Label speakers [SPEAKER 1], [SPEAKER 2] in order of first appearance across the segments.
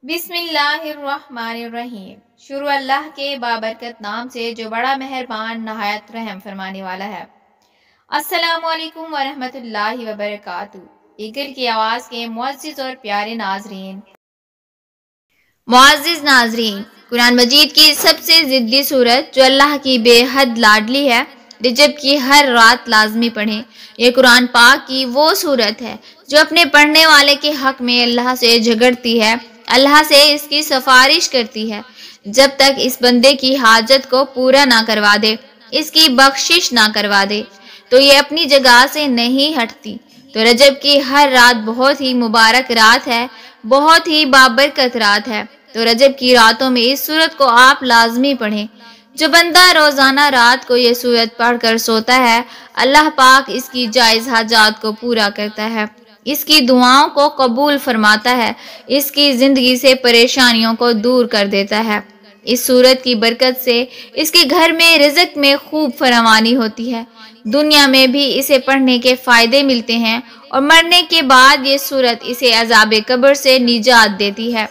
[SPEAKER 1] बिस्मिल्लाहिर्रहमानिर्रहीम। शुरू अल्लाह के बाबरकत नाम से जो बड़ा मेहरबान नहायत रहम फरमाने वाला है। अस्सलामुअलैकुम वरहमतुल्लाहि वबरकातुहू। ईगल की आवाज़ के मुअज़्ज़िज़ और प्यारे नाज़रीन, कुरान मजीद की सबसे ज़िद्दी सूरत जो अल्लाह की बेहद लाडली है, रजब की हर रात लाजमी पढ़ें। ये कुरान पाक की वो सूरत है जो अपने पढ़ने वाले के हक में अल्लाह से झगड़ती है, अल्लाह से इसकी सिफारिश करती है जब तक इस बंदे की हाजत को पूरा ना करवा दे, इसकी बख्शिश ना करवा दे, तो ये अपनी जगह से नहीं हटती। तो रजब की हर रात बहुत ही मुबारक रात है, बहुत ही बाबरकत रात है। तो रजब की रातों में इस सूरत को आप लाजमी पढ़ें। जो बंदा रोज़ाना रात को ये सूरत पढ़कर सोता है, अल्लाह पाक इसकी जायज़ हाजात को पूरा करता है, इसकी दुआओं को कबूल फरमाता है, इसकी ज़िंदगी से परेशानियों को दूर कर देता है। इस सूरत की बरकत से इसके घर में रिज़्क में खूब फरावानी होती है। दुनिया में भी इसे पढ़ने के फ़ायदे मिलते हैं और मरने के बाद ये सूरत इसे अज़ाब कब्र से निजात देती है,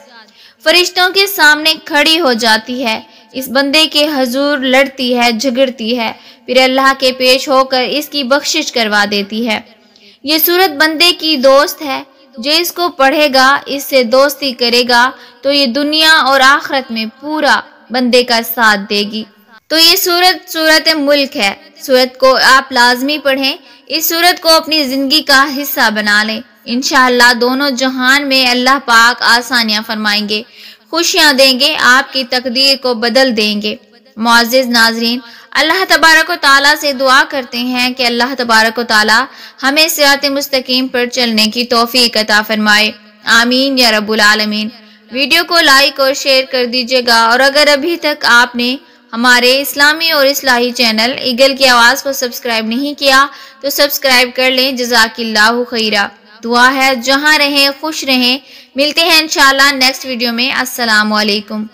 [SPEAKER 1] फरिश्तों के सामने खड़ी हो जाती है, इस बंदे के हुजूर लड़ती है, झगड़ती है, फिर अल्लाह के पेश होकर इसकी बख्शिश करवा देती है। ये सूरत बंदे की दोस्त है, जो इसको पढ़ेगा, इससे दोस्ती करेगा तो ये दुनिया और आखिरत में पूरा बंदे का साथ देगी। तो ये सूरत मुल्क है। सूरत को आप लाजमी पढ़ें, इस सूरत को अपनी ज़िंदगी का हिस्सा बना लें। इंशाअल्लाह दोनों जहान में अल्लाह पाक आसानियाँ फरमाएंगे, खुशियाँ देंगे, आपकी तकदीर को बदल देंगे। मुअज़्ज़िज़ नाज़रीन, अल्लाह तबारक व तआला से दुआ करते हैं कि अल्लाह तबारक व तआला हमें सिरात मुस्तकीम पर चलने की तौफीक अता फरमाए। आमीन या रब्बुल आलमीन। वीडियो को लाइक और शेयर कर दीजिएगा, और अगर अभी तक आपने हमारे इस्लामी और इस्लाही चैनल ईगल की आवाज़ को सब्सक्राइब नहीं किया तो सब्सक्राइब कर लें। जज़ाकिल्लाहु खैरा। दुआ है जहाँ रहें खुश रहें। मिलते हैं इंशाअल्लाह नेक्स्ट वीडियो में। अस्सलामु अलैकुम।